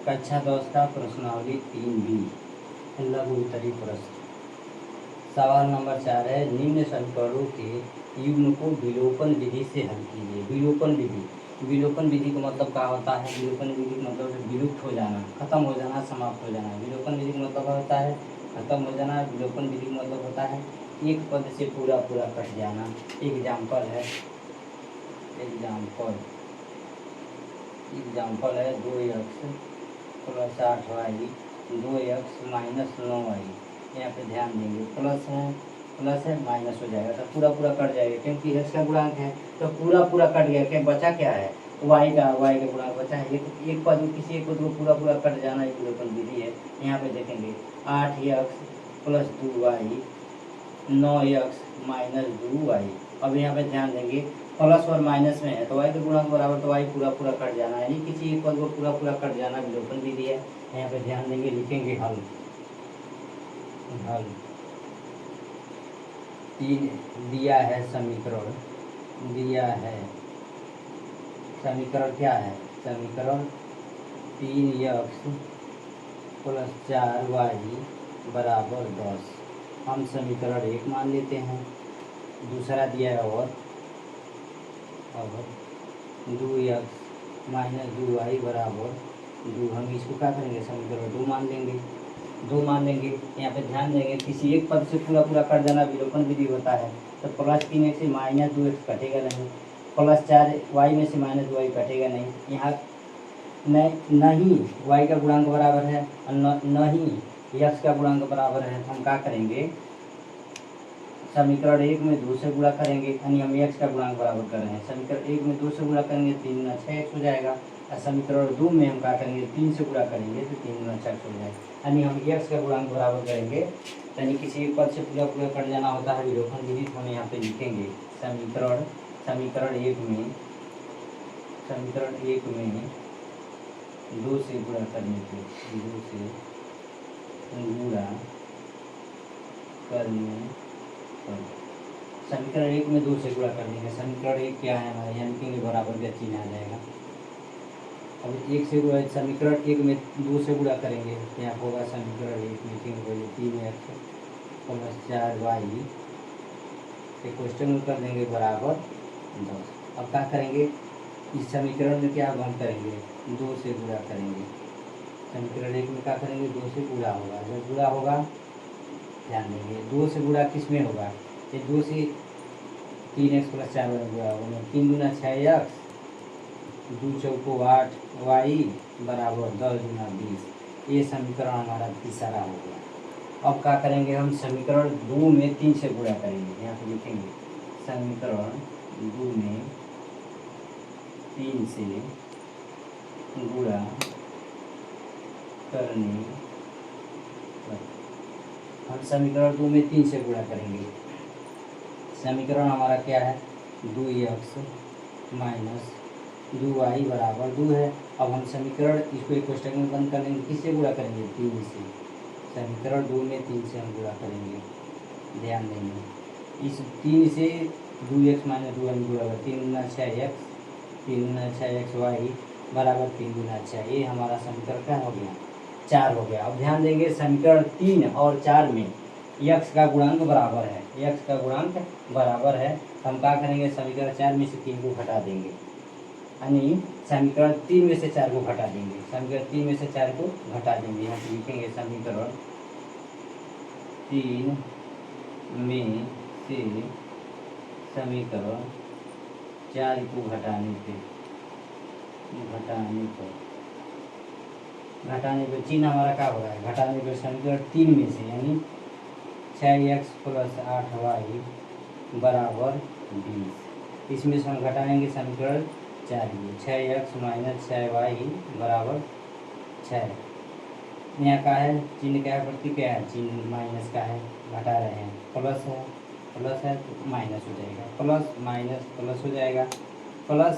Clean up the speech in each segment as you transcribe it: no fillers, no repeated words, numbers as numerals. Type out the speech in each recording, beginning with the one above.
कक्षा 10 का प्रश्नावली 3B लघु उत्तरीय प्रश्न। सवाल नंबर 4 है, निम्न समीकरणों के युग्म को विलोपन विधि से हल कीजिए। विलोपन विधि का मतलब क्या होता है? विलोपन विधि का मतलब विलुप्त हो जाना, खत्म हो जाना, समाप्त हो जाना। विलोपन विधि का मतलब होता है खत्म हो जाना। विलोपन विधि का मतलब होता है एक पद से पूरा कट जाना। एग्जाम्पल है 2x plus 8y 2x minus 9y। यहाँ पे ध्यान देंगे प्लस है माइनस हो जाएगा तो पूरा कट जाएगा, क्योंकि x का गुणांक है तो पूरा कट गया। क्या बचा? क्या है? y का गुणांक बचा है। एक पद किसी एक पद को पूरा कट जाना एक विलोपन विधि है। यहाँ पे देखेंगे 8x plus 2y 9x minus 2y। अब यहाँ पे ध्यान देंगे प्लस और माइनस में है तो y का गुणांक बराबर तो y पूरा कट जाना, यानी किसी एक पद को पूरा कट जाना विलोपन विधि है। यहाँ पे ध्यान देंगे, लिखेंगे हल। तीन दिया है समीकरण क्या है? समीकरण 3x प्लस 4y बराबर 10। हम समीकरण 1 मान लेते हैं। दूसरा दिया है और 2x माइनस 2y बराबर 2। हम इसको क्या करेंगे? समीकरण 2 मान लेंगे। यहाँ पे ध्यान देंगे किसी एक पद से पूरा कट जाना विलोपन विधि होता है। तो प्लस 3x से माइनस 2x कटेगा नहीं, प्लस 4y में से माइनस 2y कटेगा नहीं। यहाँ नहीं y का गुणांक बराबर है और नहीं x का गुणांक बराबर है। हम क्या करेंगे? समीकरण 1 में 2 से गुणा करेंगे, यानी हम x का गुणांक बराबर कर रहे हैं। समीकरण 1 में 2 से गुणा करेंगे 3 गुना 6x हो जाएगा। और समीकरण 2 में हम क्या करेंगे? 3 से गुणा करेंगे तो 3 गुना 6x हो जाएगा, यानी हम x का गुणांक बराबर करेंगे। यानी किसी एक पद से पूरा कट जाना होता है विलोपन विधि। तो हम यहाँ पे लिखेंगे समीकरण 1 में 2 से गुणा करने पे 2 से गुणा करने पर समीकरण 1 में 2 से गुणा कर देंगे। समीकरण 1 क्या है हमारे? यहाँ लिखेंगे बराबर का चिन्ह आ जाएगा। अब 1 से गुणा, समीकरण 1 में 2 से गुणा करेंगे तो यहाँ होगा समीकरण 1 लिखेंगे 3x प्लस 4y एक क्वेश्चन में कर देंगे बराबर 10। अब क्या करेंगे? इस समीकरण में क्या हम करेंगे? 2 से गुणा करेंगे। समीकरण 1 में क्या करेंगे? 2 से गुणा होगा। जब गुणा होगा ध्यान देंगे 2 से गुणा किस में होगा? ये 2 से 3x प्लस 4 में गुणा होगा। 3 गुना 6x 2 चौको 8y बराबर 10 गुना 20। ये समीकरण हमारा तीसरा हो गया। अब क्या करेंगे? हम समीकरण 2 में 3 से गुणा करेंगे। यहाँ पे लिखेंगे समीकरण 2 में 3 से गुणा करने पर हम समीकरण 2 में 3 से गुणा करेंगे। समीकरण हमारा क्या है? 2x माइनस 2y बराबर 2 है। अब हम समीकरण इसको एक कोष्टक में बंद कर लेंगे। किससे गुणा करेंगे? 3 से। समीकरण 2 में 3 से हम गुणा करेंगे। ध्यान देंगे इस 3 से 2x माइनस 2y में गुणा होगा 3 गुना 6x y बराबर 3 गुना 6। ये हमारा समीकरण क्या हो गया? 4 हो गया। अब ध्यान देंगे समीकरण 3 और 4 में x का गुणांक बराबर है। हम क्या करेंगे? समीकरण 4 में से 3 को घटा देंगे, यानी समीकरण 3 में से 4 को घटा देंगे। यहाँ पे लिखेंगे समीकरण 3 में से समीकरण 4 को घटाने पर चिन्ह हमारा क्या हो रहा है? घटाने पर समीकरण 3 में से, यानी 6x प्लस 8y बराबर 20। इसमें से हम घटाएंगे समीकरण 4 में 6x माइनस 6y बराबर 6। यहाँ का है चिन्ह क्या है? प्रतीक क्या है? चिन्ह माइनस का है, घटा रहे हैं। प्लस है तो माइनस हो जाएगा, प्लस माइनस प्लस हो जाएगा, प्लस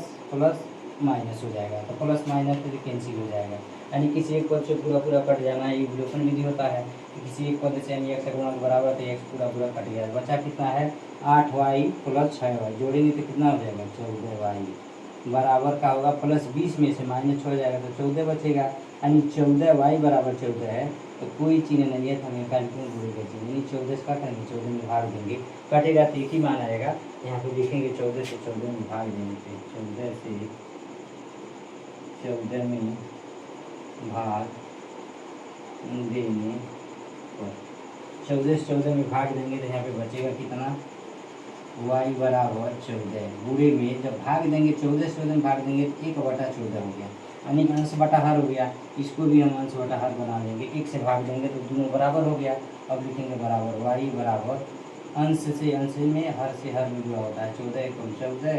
माइनस हो जाएगा। तो प्लस माइनस तो कैंसिल हो जाएगा, यानी किसी एक पद से पूरा कट जाना ये विलोपन विधि होता है। किसी एक पद से यानी x का गुणांक बराबर तो x पूरा कट गया। बचा कितना है? 8y प्लस 6y जोड़ेंगे तो कितना हो जाएगा? 14y। बराबर का होगा +20 में से -6 जाएगा तो 14 बचेगा, यानी 14y बराबर 14 है। तो कोई चिन्ह नहीं है तो हमें कैलकुलेट गुणे का चिन्ह, यानी 14 से क्या करेंगे, 14 में भाग देंगे, कटेगा तो एक ही मान आएगा। यहाँ पे लिखेंगे 14 से 14 में भाग देने पे, 14 से 14 में भाग देने पर 14 से 14 में भाग देंगे तो यहाँ पे बचेगा कितना, y बराबर 14। बुरे में जब भाग देंगे 14 से 14 में भाग देंगे तो 1/14 हो गया, यानी अंश बटा हर हो गया। इसको भी हम अंश बटा हर बना लेंगे, 1 से भाग देंगे तो दोनों बराबर हो गया। अब लिखेंगे बराबर y बराबर अंश से अंश में, हर से हर में जुड़ा होता है, 14 एकम 14,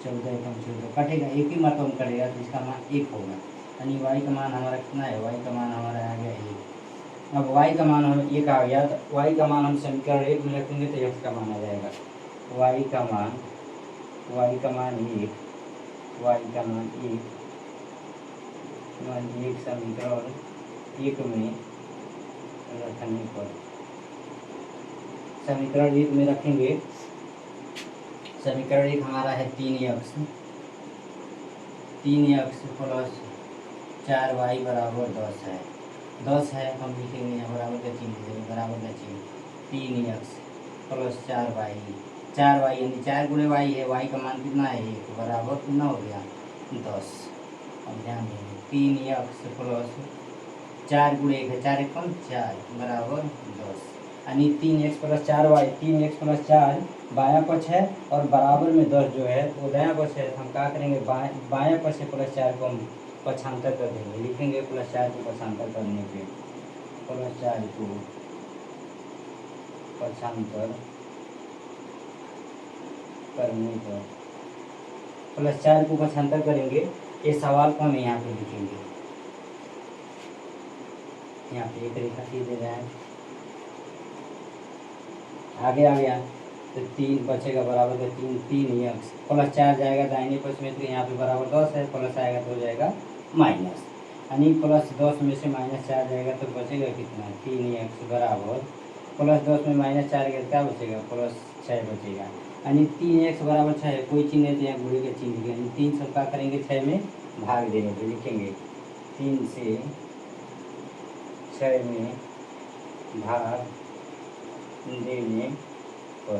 14 एकम 14 कटेगा, एक ही मतलब कटेगा तो इसका मान 1 होगा, यानी y का मान हमारा कितना है, y का मान हमारा आ गया 1। अब y का मान हमें 1 आ गया तो y का मान हम समीकरण 1 में रखेंगे तो x का मान आ जाएगा, y का मान 1, y का मान 1 समीकरण 1 में रखने पर, समीकरण 1 में रखेंगे, समीकरण 1 हमारा है 3x प्लस 4y बराबर 10 है, 10 है हम लिखेंगे यहाँ बराबर का चिन्ह, बराबर का चिन्ह 3x प्लस 4y, 4y यानी 4 गुणे y है, y का मान कितना है 1 बराबर कितना हो गया 10। अब ध्यान देंगे 3x प्लस 4 गुणे 1 है, 4 एकम 4 बराबर 10, यानी 3x plus 4y, 3x plus 4 बायां पक्ष है और बराबर में 10 जो है वो दायां पक्ष है। हम क्या करेंगे, बायां पक्ष से +4 को हम पक्षांतर कर देंगे, लिखेंगे +4 को पक्षांतर करने पे, +4 को पक्षांतर करने पर, +4 को पक्षांतर करेंगे, ये सवाल को हम यहाँ पे लिखेंगे, यहाँ पे एक रेखा खींच दे रहे हैं, आगे आ गया तो 3 बचेगा बराबर का 3x प्लस 4 जाएगा दाहिने पक्ष में, तो यहाँ पे बराबर 10 है, प्लस आएगा तो हो जाएगा माइनस, यानी +10 में से -4 जाएगा तो बचेगा कितना, 3x बराबर +10 में -4 गया क्या बचेगा, +6 बचेगा, यानी 3x बराबर 6 है, कोई चिन्ह है तो यहाँ गुणे का चिन्ह लिखेंगे, 3 सब क्या करेंगे 6 में भाग देने पे, लिखेंगे 3 से 6 में भाग देने पर,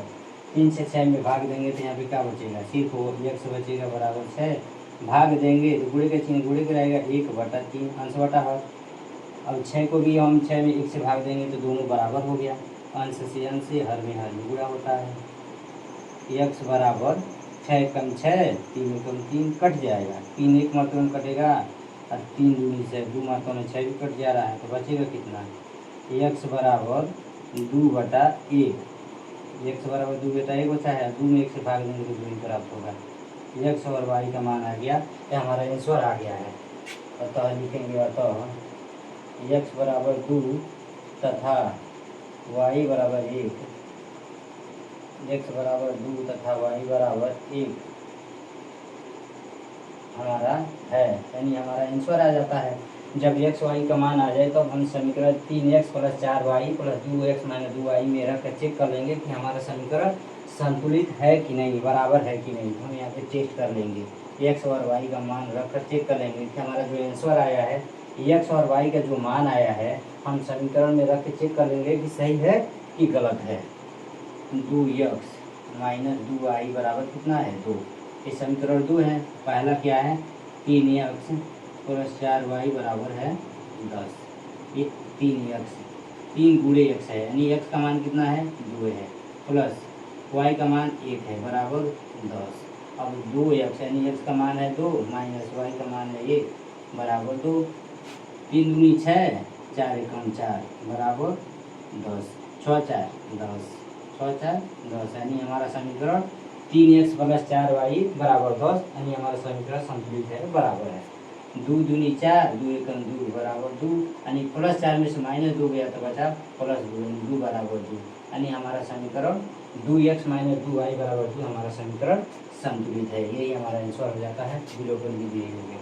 3 से 6 में भाग देंगे तो यहाँ पे क्या बचेगा, सिर्फ वो x बचेगा बराबर 6, भाग देंगे तो गुणे का चिन्ह गुणे का रहेगा 1/3 अंश बटा हर। अब 6 को भी हम 6 में 1 से भाग देंगे तो दोनों बराबर हो गया, अंश से अंश से हर में गुणा होता है, x बराबर 6 एकम 6 3 एकम 3 कट जाएगा, 3 एक मतलब में कटेगा और 3 दूनी से 2 मतलब में 6 भी कट जा रहा है, तो बचेगा कितना, x बराबर 2/1, x बराबर 2/1 बचा है, 2 में 1 से भाग देंगे तो 2 प्राप्त होगा, x और y का मान आ गया, ये हमारा आंसर आ गया है। अतः लिखेंगे, अतः x बराबर 2 तथा y बराबर 1, x बराबर 2 तथा y बराबर 1 हमारा है, यानी हमारा आंसर आ जाता है। जब x y का मान आ जाए तो हम समीकरण 3x plus 4y plus 2x minus 2y में रख कर चेक कर लेंगे कि हमारा समीकरण संतुलित है कि नहीं, बराबर है कि नहीं, हम यहाँ पे टेस्ट कर लेंगे, x और y का मान रख कर चेक कर लेंगे कि हमारा जो आंसर आया है, x और y का जो मान आया है हम समीकरण में रख के चेक कर लेंगे कि सही है कि गलत है। 2x माइनस 2y बराबर कितना है 2, ये समीकरण 2 है। पहला क्या है, 3x प्लस 4y बराबर है 10, ये 3x 3 गुणे x है, यानी x का मान कितना है 2 है, प्लस y का मान 1 है बराबर 10। अब 2x यानी x का मान है 2 माइनस y का मान है 1 बराबर 2, 3 दूनी 6 4 एकम 4 बराबर 10, 6 4 10, 6 4 10, यानी हमारा समीकरण 3x प्लस 4y बराबर 10, यानी हमारा समीकरण संतुलित है, बराबर है। 2 दूनी 4 2 एकम 2 बराबर 2, यानी +4 में से -2 गया तो बचा +2, यानी 2 बराबर 2, यानी हमारा समीकरण 2x माइनस 2y बराबर 2 हमारा समीकरण संतुलित है। यही हमारा आंसर हो जाता है, बिलोपन भी दिए हुए।